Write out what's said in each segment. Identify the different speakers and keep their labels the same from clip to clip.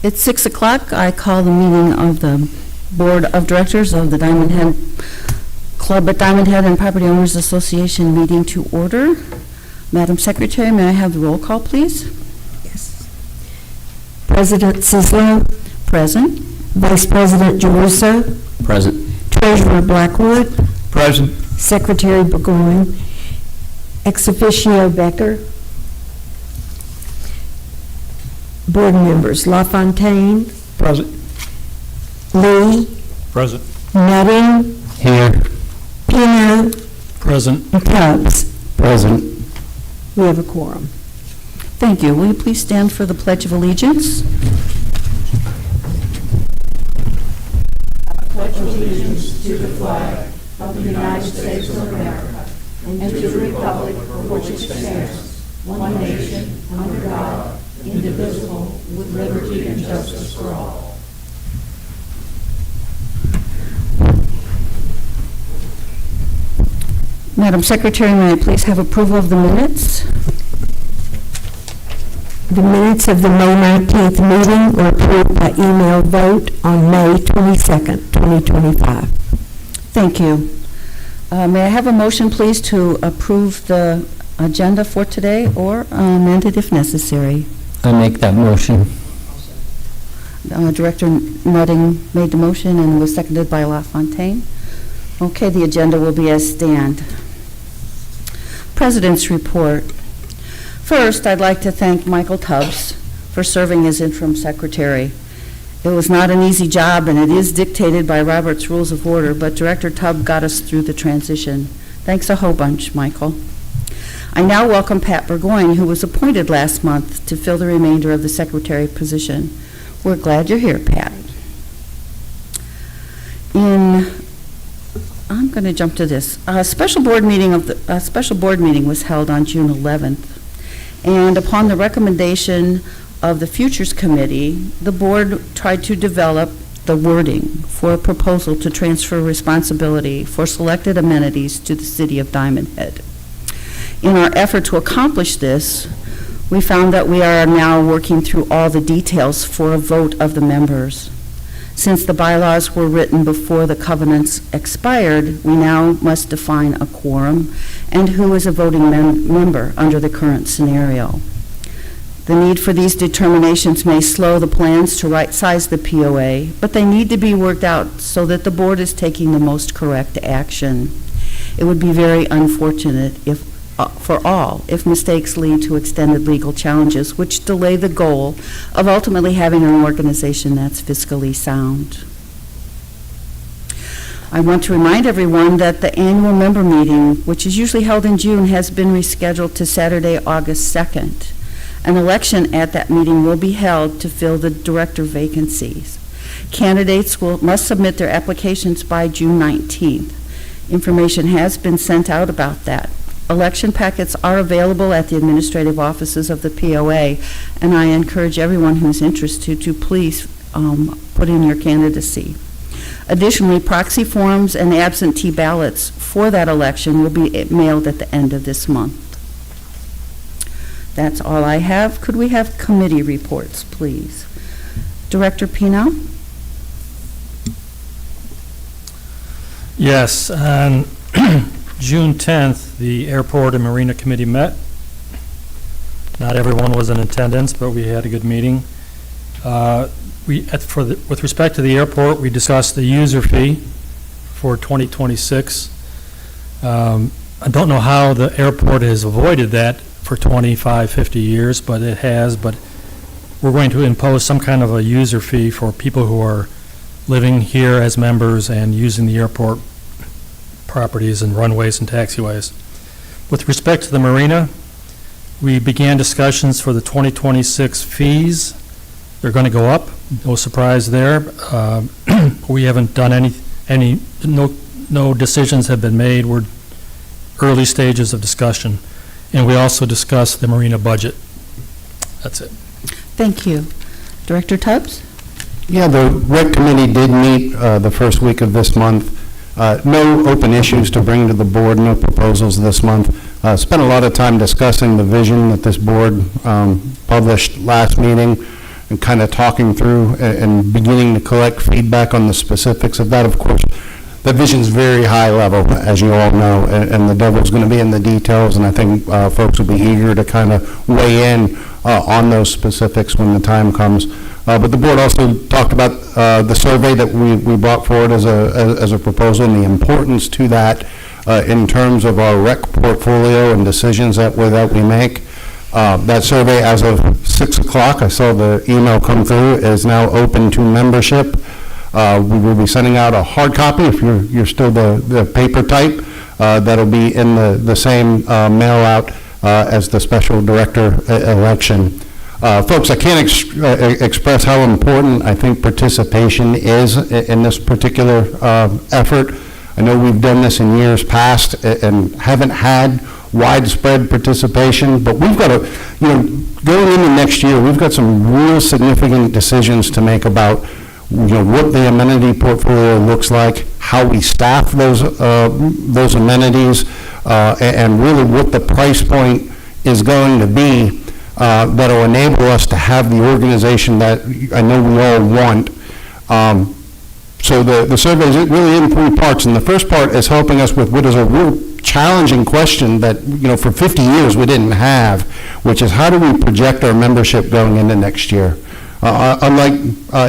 Speaker 1: It's 6 o'clock. I call the meeting of the Board of Directors of the Diamond Head Club at Diamond Head and Property Owners Association meeting to order. Madam Secretary, may I have the roll call, please?
Speaker 2: Yes. President Sislo.
Speaker 1: Present.
Speaker 2: Vice President Jeruso.
Speaker 3: Present.
Speaker 2: Treasurer Blackwood.
Speaker 3: Present.
Speaker 2: Secretary Burgoyne. Ex officio Becker. Board members LaFontaine.
Speaker 3: Present.
Speaker 2: Lee.
Speaker 3: Present.
Speaker 2: Nutting.
Speaker 3: Here.
Speaker 2: Pino.
Speaker 3: Present.
Speaker 2: And Tubbs.
Speaker 3: Present.
Speaker 2: We have a quorum.
Speaker 1: Thank you. Will you please stand for the Pledge of Allegiance? I pledge allegiance to the flag of the United States of America and to the republic for which it stands, one nation, under God, indivisible, with liberty and justice for all. Madam Secretary, may I please have approval of the minutes?
Speaker 2: The minutes of the May 19th meeting were approved by email vote on May 22nd, 2025.
Speaker 1: Thank you. May I have a motion, please, to approve the agenda for today or amend it if necessary?
Speaker 3: I make that motion.
Speaker 1: Director Nutting made the motion and was seconded by LaFontaine. Okay, the agenda will be as stand. President's report. First, I'd like to thank Michael Tubbs for serving as interim secretary. It was not an easy job, and it is dictated by Robert's Rules of Order, but Director Tubbs got us through the transition. Thanks a whole bunch, Michael. I now welcome Pat Burgoyne, who was appointed last month to fill the remainder of the secretary position. We're glad you're here, Pat. I'm going to jump to this. A special board meeting was held on June 11th, and upon the recommendation of the Futures Committee, the board tried to develop the wording for a proposal to transfer responsibility for selected amenities to the city of Diamond Head. In our effort to accomplish this, we found that we are now working through all the details for a vote of the members. Since the bylaws were written before the covenants expired, we now must define a quorum and who is a voting member under the current scenario. The need for these determinations may slow the plans to right-size the POA, but they need to be worked out so that the board is taking the most correct action. It would be very unfortunate for all if mistakes lead to extended legal challenges which delay the goal of ultimately having an organization that's fiscally sound. I want to remind everyone that the annual member meeting, which is usually held in June, has been rescheduled to Saturday, August 2nd. An election at that meeting will be held to fill the director vacancies. Candidates must submit their applications by June 19th. Information has been sent out about that. Election packets are available at the administrative offices of the POA, and I encourage everyone who's interested to please put in your candidacy. Additionally, proxy forms and absentee ballots for that election will be mailed at the end of this month. That's all I have. Could we have committee reports, please? Director Pino?
Speaker 4: Yes, on June 10th, the Airport and Marina Committee met. Not everyone was in attendance, but we had a good meeting. With respect to the airport, we discussed the user fee for 2026. I don't know how the airport has avoided that for 25, 50 years, but it has. But we're going to impose some kind of a user fee for people who are living here as members and using the airport properties and runways and taxiways. With respect to the marina, we began discussions for the 2026 fees. They're going to go up, no surprise there. We haven't done no decisions have been made. We're early stages of discussion. And we also discussed the marina budget. That's it.
Speaker 1: Thank you. Director Tubbs?
Speaker 3: Yeah, the REC committee did meet the first week of this month. No open issues to bring to the board, no proposals this month. Spent a lot of time discussing the vision that this board published last meeting. and kind of talking through and beginning to collect feedback on the specifics of that. Of course, that vision's very high level, as you all know, and the devil's going to be in the details, and I think folks will be eager to kind of weigh in on those specifics when the time comes. But the board also talked about the survey that we brought forward as a proposal and the importance to that in terms of our rec portfolio and decisions that we make. That survey, as of 6 o'clock, I saw the email come through, is now open to membership. We will be sending out a hard copy if you're still the paper type. That'll be in the same mail out as the special director election. Folks, I can't express how important I think participation is in this particular effort. I know we've done this in years past and haven't had widespread participation, but we've got to, going into next year, we've got some real significant decisions to make about what the amenity portfolio looks like, how we staff those amenities, and really what the price point is going to be that will enable us to have the organization that I know we all want. So the survey is really in 3 parts, and the first part is helping us with what is a real challenging question that, for 50 years we didn't have, which is how do we project our membership going into next year? Unlike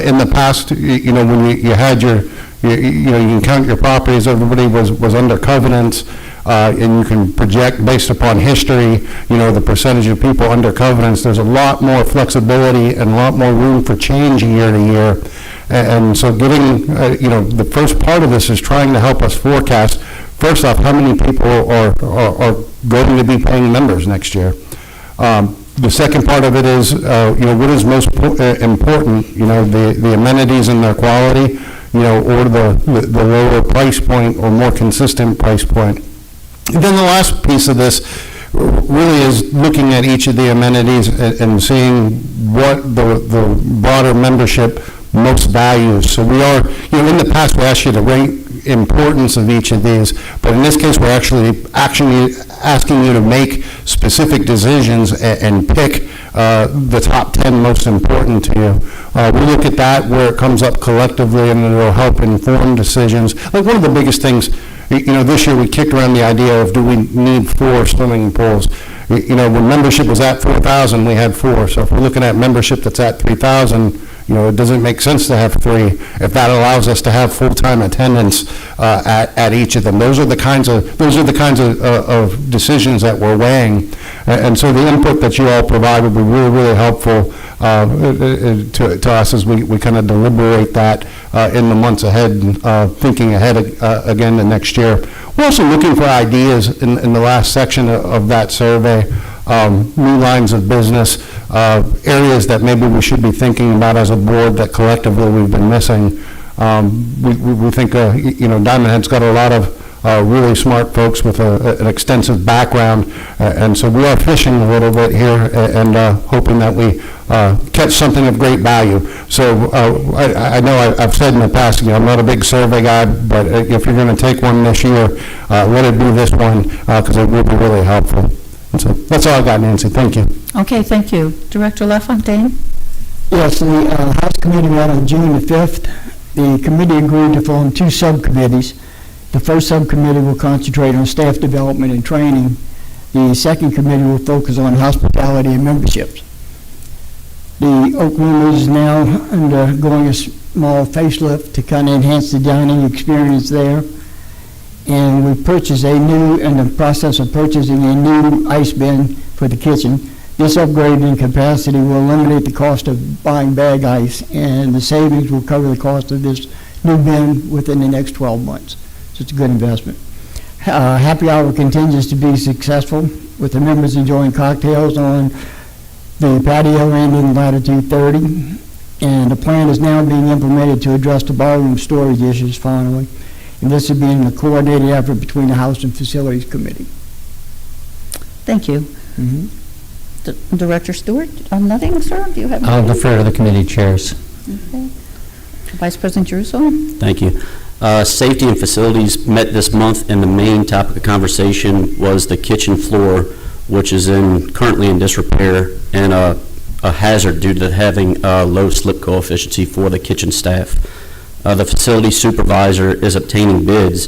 Speaker 3: in the past, when you had you can count your properties, everybody was under covenants, and you can project based upon history, the percentage of people under covenants. There's a lot more flexibility and a lot more room for change year to year. And so getting, the first part of this is trying to help us forecast, first off, how many people are going to be paying members next year. The second part of it is, what is most important, the amenities and their quality, or the lower price point or more consistent price point. And then the last piece of this really is looking at each of the amenities and seeing what the broader membership most values. So we are, in the past we asked you to rate importance of each of these, but in this case we're actually asking you to make specific decisions and pick the top 10 most important to you. We look at that where it comes up collectively, and it will help inform decisions. Like one of the biggest things, this year we kicked around the idea of, do we need 4 swimming pools? When membership was at 4,000, we had 4. So if we're looking at membership that's at 3,000, it doesn't make sense to have 3 if that allows us to have full-time attendance at each of them. Those are the kinds of decisions that we're weighing, and so the input that you all provide would be really, really helpful to us as we kind of deliberate that in the months ahead, thinking ahead again to next year. We're also looking for ideas in the last section of that survey. New lines of business, areas that maybe we should be thinking about as a board that collectively we've been missing. We think, Diamond Head's got a lot of really smart folks with an extensive background, and so we are fishing a little bit here and hoping that we catch something of great value. So I know I've said in the past, I'm not a big survey guy, but if you're going to take one this year, let it be this one, because it will be really helpful. So that's all I got, Nancy. Thank you.
Speaker 1: Okay, thank you. Director LaFontaine?
Speaker 5: Yes, the House Committee met on June the 5th. The committee agreed to form 2 subcommittees. The first subcommittee will concentrate on staff development and training. The second committee will focus on hospitality and memberships. The Oak Room is now undergoing a small facelift to kind of enhance the dining experience there. And we purchased in the process of purchasing a new ice bin for the kitchen. This upgrade in capacity will eliminate the cost of buying bag ice, and the savings will cover the cost of this new bin within the next 12 months. So it's a good investment. Happy hour continues to be successful, with the members enjoying cocktails on the patio and in latitude 30. And the plan is now being implemented to address the ballroom storage issues finally. And this will be in a coordinated effort between the House and Facilities Committee.
Speaker 1: Thank you. Director Stewart, nothing, sir? Do you have
Speaker 6: I'll
Speaker 1: anything?
Speaker 6: defer to the committee chairs.
Speaker 1: Okay. Vice President Jerusalem?
Speaker 7: Thank you. Safety and facilities met this month, and the main topic of conversation was the kitchen floor, which is currently in disrepair, and a a hazard due to having a low slip coefficient for the kitchen staff. The facility supervisor is obtaining bids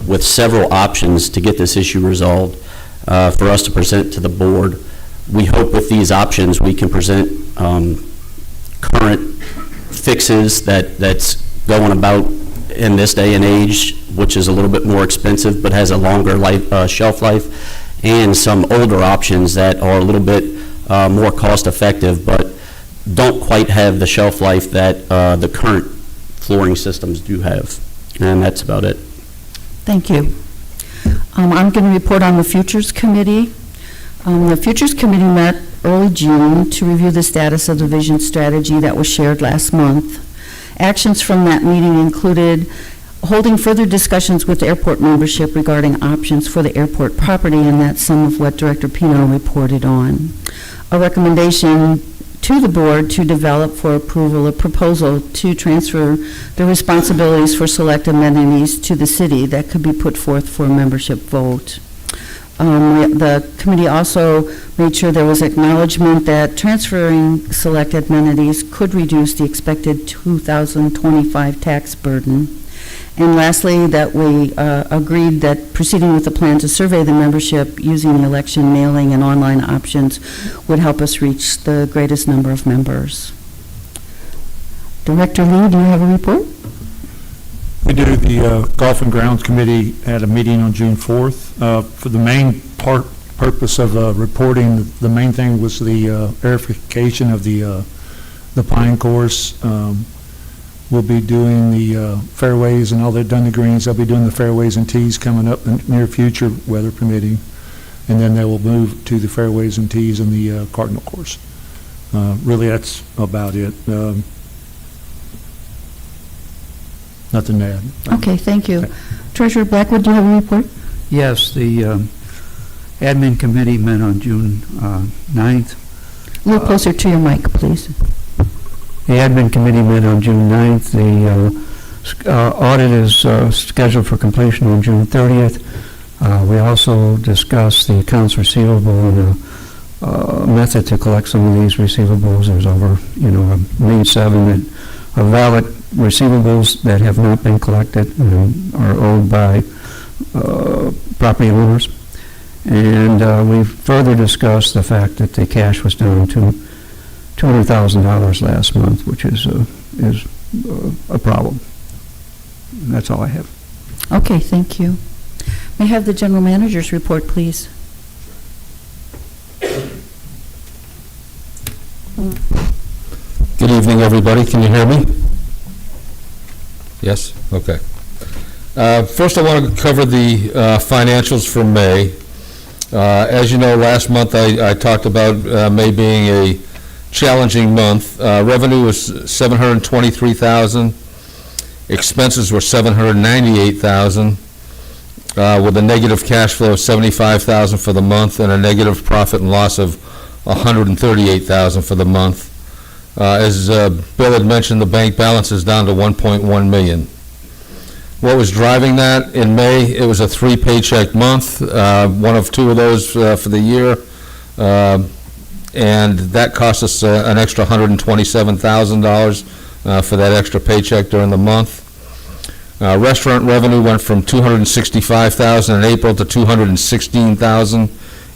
Speaker 7: with several options to get this issue resolved for us to present to the board. We hope with these options we can present current fixes that's going about in this day and age, which is a little bit more expensive but has a longer shelf life, and some older options that are a little bit more cost effective but don't quite have the shelf life that the current flooring systems do have. And that's about it.
Speaker 1: Thank you. I'm going to report on the Futures Committee. The Futures Committee met early June to review the status of the vision strategy that was shared last month. Actions from that meeting included holding further discussions with the airport membership regarding options for the airport property, and that's some of what Director Pino reported on. A recommendation to the board to develop for approval a proposal to transfer the responsibilities for select amenities to the city that could be put forth for a membership vote. The committee also made sure there was acknowledgement that transferring select amenities could reduce the expected 2025 tax burden. And lastly, that we agreed that proceeding with the plan to survey the membership using the election mailing and online options would help us reach the greatest number of members. Director Lee, do you have a report?
Speaker 6: We do. The Golf and Grounds Committee had a meeting on June 4th. For the main purpose of reporting, the main thing was the airification of the Pine Course. We'll be doing the fairways and all they've done the greens. They'll be doing the fairways and tees coming up in the near future, weather permitting. And then they will move to the fairways and tees in the Cardinal Course. Really, that's about it. Nothing to add.
Speaker 1: Okay, thank you. Treasurer Blackwood, do you have a report?
Speaker 8: Yes, the admin committee met on June 9th.
Speaker 1: A little closer to your mic, please.
Speaker 8: The admin committee met on June 9th. The audit is scheduled for completion on June 30th. We also discussed the accounts receivable and a method to collect some of these receivables. There's over, $1.7 million that are valid receivables that have not been collected and are owed by property owners. And we further discussed the fact that the cash was down to $200,000 last month, which is a problem. That's all I have.
Speaker 1: Okay, thank you. May I have the general manager's report, please?
Speaker 9: Good evening, everybody. Can you hear me? Yes? Okay. First, I want to cover the financials for May. As you know, last month I talked about May being a challenging month. Revenue was $723,000. Expenses were $798,000, with a negative cash flow of $75,000 for the month and a negative profit and loss of $138,000 for the month. As Bill had mentioned, the bank balance is down to $1.1 million. What was driving that? In May, it was a 3-paycheck month, one of 2 of those for the year, and that cost us an extra $127,000 for that extra paycheck during the month. Restaurant revenue went from $265,000 in April to $216,000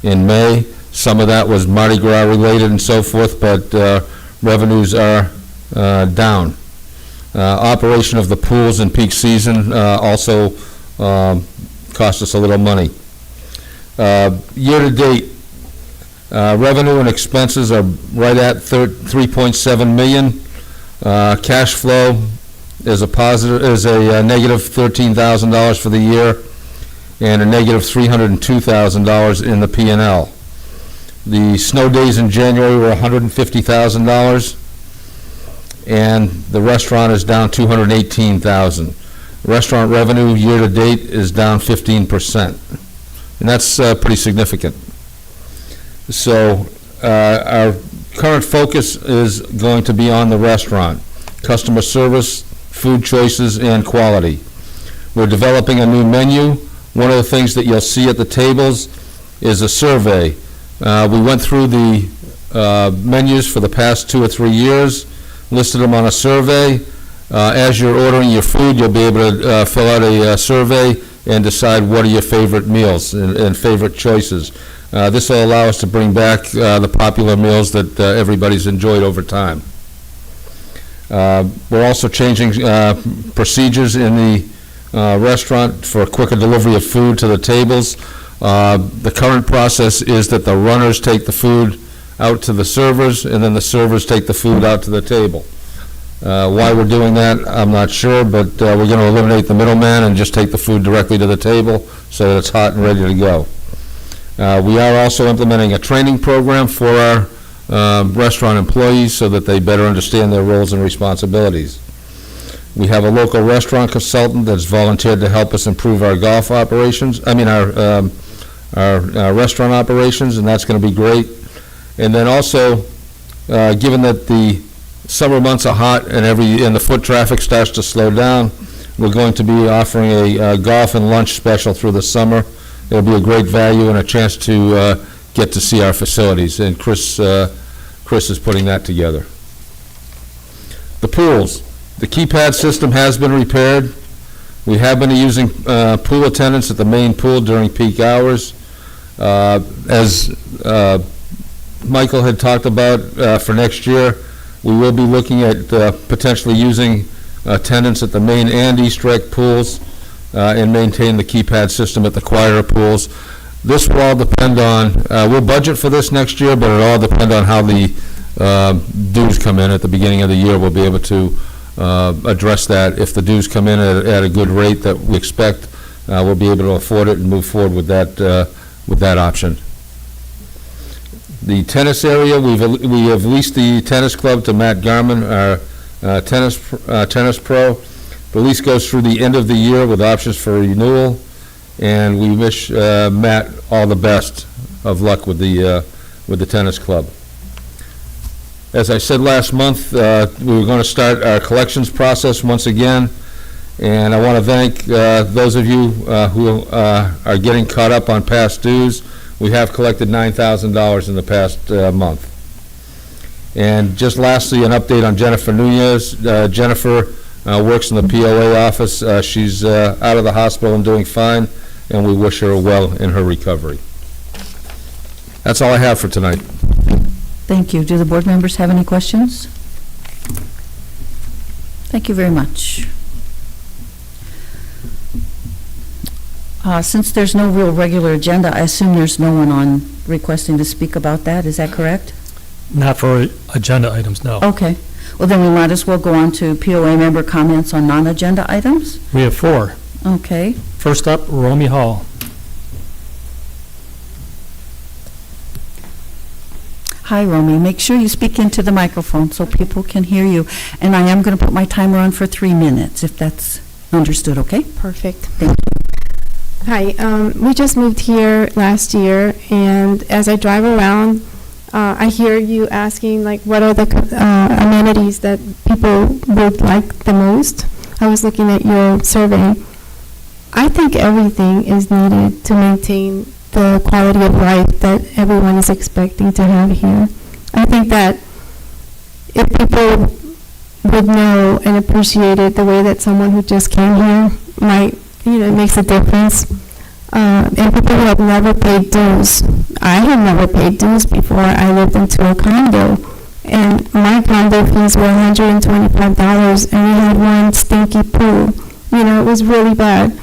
Speaker 9: in May. Some of that was Mardi Gras related and so forth, but revenues are down. Operation of the pools in peak season also cost us a little money. Year-to-date, revenue and expenses are right at $3.7 million. Cash flow is a negative $13,000 for the year and a negative $302,000 in the P&L. The snow days in January were $150,000, and the restaurant is down $218,000. Restaurant revenue year-to-date is down 15%, and that's pretty significant. So our current focus is going to be on the restaurant, customer service, food choices, and quality. We're developing a new menu. One of the things that you'll see at the tables is a survey. We went through the menus for the past 2 or 3 years, listed them on a survey. As you're ordering your food, you'll be able to fill out a survey and decide what are your favorite meals and favorite choices. This will allow us to bring back the popular meals that everybody's enjoyed over time. We're also changing procedures in the restaurant for quicker delivery of food to the tables. The current process is that the runners take the food out to the servers, and then the servers take the food out to the table. Why we're doing that, I'm not sure, but we're going to eliminate the middleman and just take the food directly to the table so that it's hot and ready to go. We are also implementing a training program for our restaurant employees so that they better understand their roles and responsibilities. We have a local restaurant consultant that's volunteered to help us improve our golf operations, our restaurant operations, and that's going to be great. And then also, given that the summer months are hot and the foot traffic starts to slow down, we're going to be offering a golf and lunch special through the summer. It'll be a great value and a chance to get to see our facilities, and Chris is putting that together. The pools. The keypad system has been repaired. We have been using pool attendants at the main pool during peak hours. As Michael had talked about for next year, we will be looking at potentially using attendants at the main and East Rec pools and maintain the keypad system at the quieter pools. This will all depend on, we'll budget for this next year, but it'll all depend on how the dues come in at the beginning of the year. We'll be able to address that. If the dues come in at a good rate that we expect, we'll be able to afford it and move forward with that option. The tennis area, we have leased the tennis club to Matt Garman, our tennis pro. The lease goes through the end of the year with options for renewal, and we wish Matt all the best of luck with the tennis club. As I said last month, we were going to start our collections process once again, and I want to thank those of you who are getting caught up on past dues. We have collected $9,000 in the past month. And just lastly, an update on Jennifer Nunez. Jennifer works in the POA office. She's out of the hospital and doing fine, and we wish her well in her recovery. That's all I have for tonight.
Speaker 1: Thank you. Do the board members have any questions? Thank you very much. Since there's no real regular agenda, I assume there's no one on requesting to speak about that. Is that correct?
Speaker 4: Not for agenda items, no.
Speaker 1: Okay. Well, then we might as well go on to POA member comments on non-agenda items.
Speaker 4: We have 4.
Speaker 1: Okay.
Speaker 4: First up, Romy Hall.
Speaker 1: Hi, Romy. Make sure you speak into the microphone so people can hear you. And I am going to put my timer on for 3 minutes, if that's understood, okay?
Speaker 10: Perfect.
Speaker 1: Thank you.
Speaker 10: Hi, we just moved here last year, and as I drive around, I hear you asking, like, what are the amenities that people would like the most? I was looking at your survey. I think everything is needed to maintain the quality of life that everyone is expecting to have here. I think that if people would know and appreciate it the way that someone who just came here might, it makes a difference. And people who have never paid dues. I have never paid dues before. I lived into a condo, and my condo fees were $125, and we had one stinky pool. It was really bad.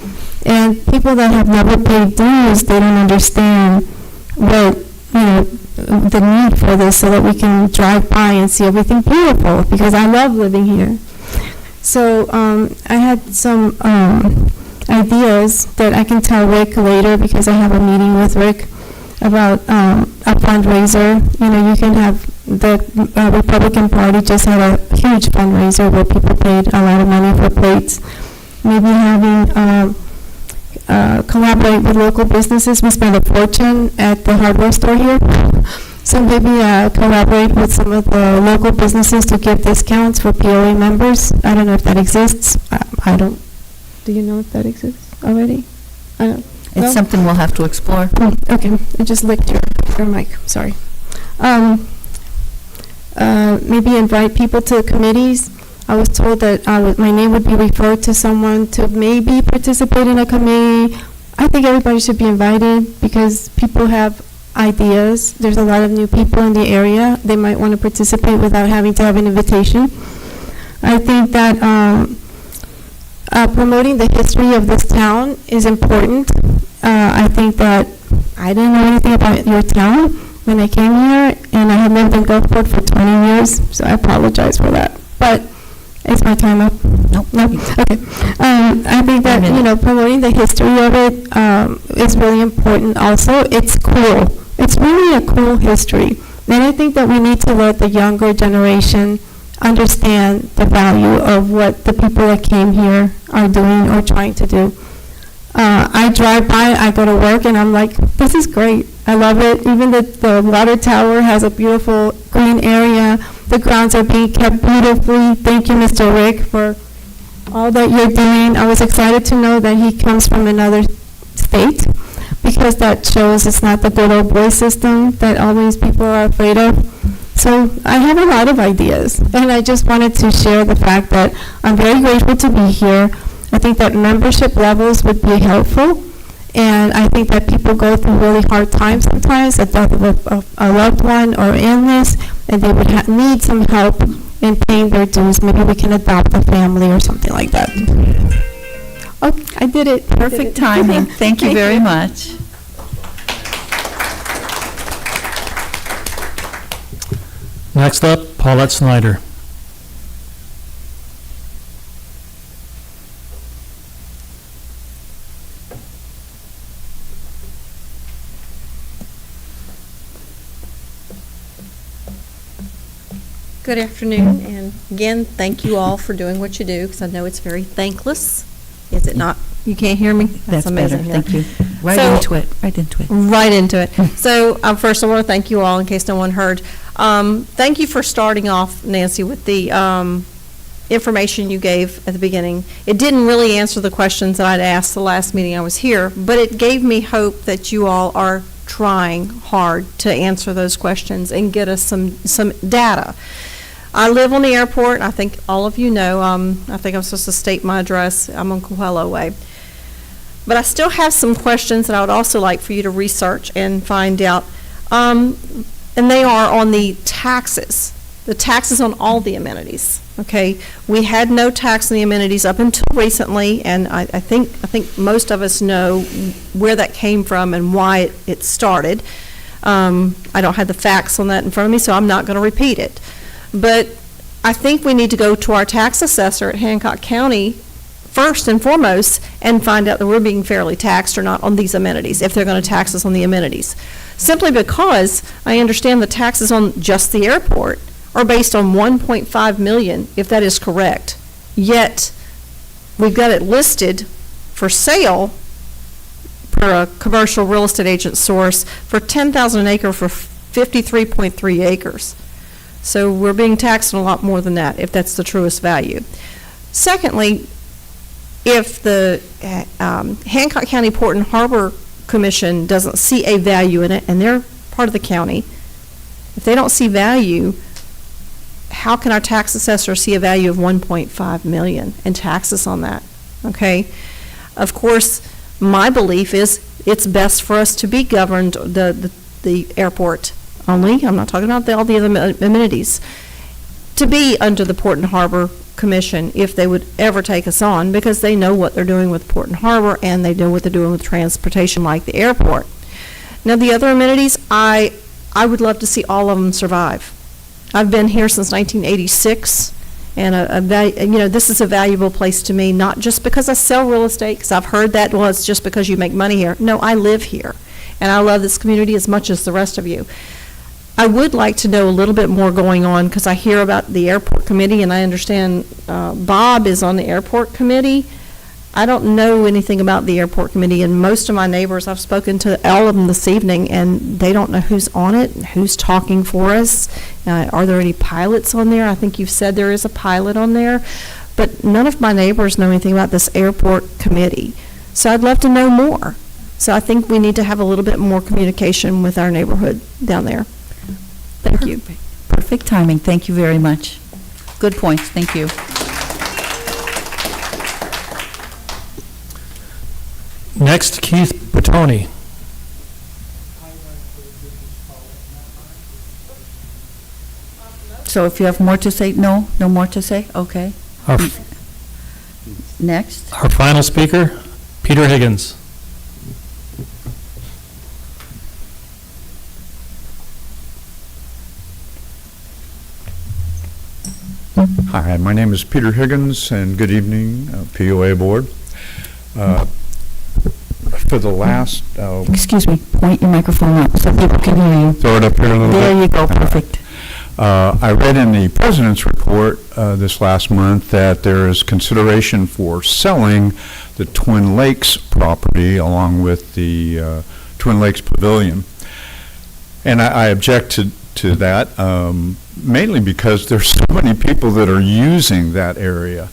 Speaker 10: And people that have never paid dues, they don't understand what, the need for this, so that we can drive by and see everything beautiful, because I love living here. So I had some ideas that I can tell Rick later, because I have a meeting with Rick about a fundraiser. You can have the Republican Party just had a huge fundraiser where people paid a lot of money for plates. Maybe having collaborate with local businesses. We spend a fortune at the hardware store here. So maybe collaborate with some of the local businesses to give discounts for POA members. I don't know if that exists. I don't. Do you know if that exists already? I don't.
Speaker 1: It's something we'll have to explore.
Speaker 10: Okay, I just licked your mic. Sorry. maybe invite people to committees. I was told that my name would be referred to someone to maybe participate in a committee. I think everybody should be invited because people have ideas. There's a lot of new people in the area. They might want to participate without having to have an invitation. I think that promoting the history of this town is important. I think that I didn't know anything about your town when I came here, and I have lived in Gulfport for 20 years, so I apologize for that. But is my time up?
Speaker 1: Nope.
Speaker 10: No? Okay. I think that, promoting the history of it is really important also. It's cool. It's really a cool history. And I think that we need to let the younger generation understand the value of what the people that came here are doing or trying to do. I drive by, I go to work, and I'm like, this is great. I love it. Even the water tower has a beautiful green area. The grounds are being kept beautifully. Thank you, Mr. Rick, for all that you're doing. I was excited to know that he comes from another state, because that shows it's not the good old boy system that always people are afraid of. So I have a lot of ideas, and I just wanted to share the fact that I'm very grateful to be here. I think that membership levels would be helpful, and I think that people go through really hard times sometimes, a death of a loved one or illness, and they would need some help in paying their dues. Maybe we can adopt a family or something like that. Oh, I did it.
Speaker 1: Perfect timing. Thank you very much.
Speaker 4: Next up, Paulette Snyder.
Speaker 11: Good afternoon, and again, thank you all for doing what you do, because I know it's very thankless. Is it not? You can't hear me?
Speaker 1: That's better.
Speaker 11: amazing.
Speaker 1: Thank you. Right
Speaker 11: So-
Speaker 1: into it.
Speaker 11: Right into it. So first, I want to thank you all, in case no one heard. Thank you for starting off, Nancy, with the information you gave at the beginning. It didn't really answer the questions that I'd asked the last meeting I was here, but it gave me hope that you all are trying hard to answer those questions and get us some data. I live on the airport, and I think all of you know, I think I'm supposed to state my address. I'm on Coelho Way. But I still have some questions that I would also like for you to research and find out. And they are on the taxes on all the amenities, okay? We had no tax on the amenities up until recently, and I think most of us know where that came from and why it started. I don't have the facts on that in front of me, so I'm not going to repeat it. But I think we need to go to our tax assessor at Hancock County first and foremost and find out that we're being fairly taxed or not on these amenities, if they're going to tax us on the amenities. Simply because I understand the taxes on just the airport are based on $1.5 million, if that is correct. Yet, we've got it listed for sale per a commercial real estate agent source for $10,000 an acre for 53.3 acres. So we're being taxed on a lot more than that, if that's the truest value. Secondly, if the Hancock County Port and Harbor Commission doesn't see a value in it, and they're part of the county, if they don't see value, how can our tax assessor see a value of $1.5 million and tax us on that? Okay? Of course, my belief is it's best for us to be governed, the airport only, I'm not talking about all the other amenities, to be under the Port and Harbor Commission if they would ever take us on, because they know what they're doing with Port and Harbor and they know what they're doing with transportation like the airport. Now the other amenities, I would love to see all of them survive. I've been here since 1986, and this is a valuable place to me, not just because I sell real estate, because I've heard that, well, it's just because you make money here. No, I live here, and I love this community as much as the rest of you. I would like to know a little bit more going on, because I hear about the airport committee, and I understand Bob is on the airport committee. I don't know anything about the airport committee, and most of my neighbors, I've spoken to all of them this evening, and they don't know who's on it, and who's talking for us. Are there any pilots on there? I think you've said there is a pilot on there, but none of my neighbors know anything about this airport committee. So I'd love to know more. So I think we need to have a little bit more communication with our neighborhood down there. Thank you.
Speaker 1: Perfect timing. Thank you very much. Good points. Thank you.
Speaker 4: Next, Keith Petoni.
Speaker 1: So if you have more to say, no more to say? Okay.
Speaker 4: Our
Speaker 1: Next.
Speaker 4: our final speaker, Peter Higgins.
Speaker 12: Hi, my name is Peter Higgins, and good evening, POA Board. For the last...
Speaker 2: Excuse me, point your microphone up so people can hear you.
Speaker 12: Throw it up here a little bit.
Speaker 2: There you go, perfect.
Speaker 12: I read in the President's report this last month that there is consideration for selling the Twin Lakes property along with the Twin Lakes Pavilion. And I object to that, mainly because there's so many people that are using that area.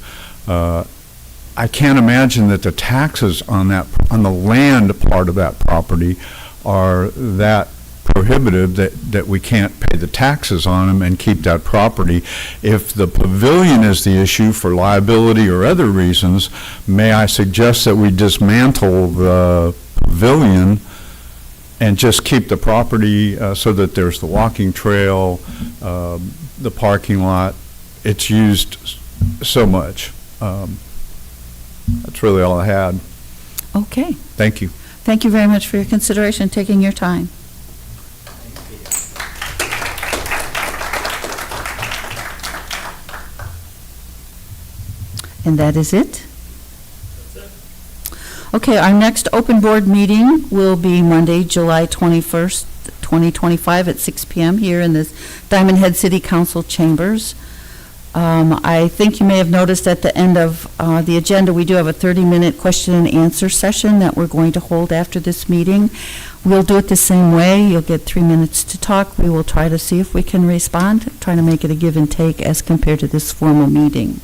Speaker 12: I can't imagine that the taxes on the land part of that property are that prohibitive that we can't pay the taxes on them and keep that property. If the pavilion is the issue for liability or other reasons, may I suggest that we dismantle the pavilion and just keep the property so that there's the walking trail, the parking lot. It's used so much. That's really all I had.
Speaker 1: Okay.
Speaker 12: Thank you.
Speaker 1: Thank you very much for your consideration, taking your time. And that is it? Okay, our next open board meeting will be Monday, July 21st, 2025 at 6 p.m. here in the Diamond Head City Council chambers. I think you may have noticed at the end of the agenda, we do have a 30-minute question and answer session that we're going to hold after this meeting. We'll do it the same way. You'll get 3 minutes to talk. We will try to see if we can respond, trying to make it a give and take as compared to this formal meeting.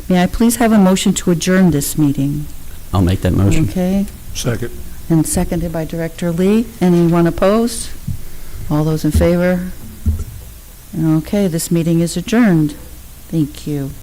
Speaker 1: May I please have a motion to adjourn this meeting?
Speaker 7: I'll make that motion.
Speaker 1: Okay,
Speaker 6: Second.
Speaker 1: and seconded by Director Lee. Anyone opposed? All those in favor? Okay, this meeting is adjourned. Thank you.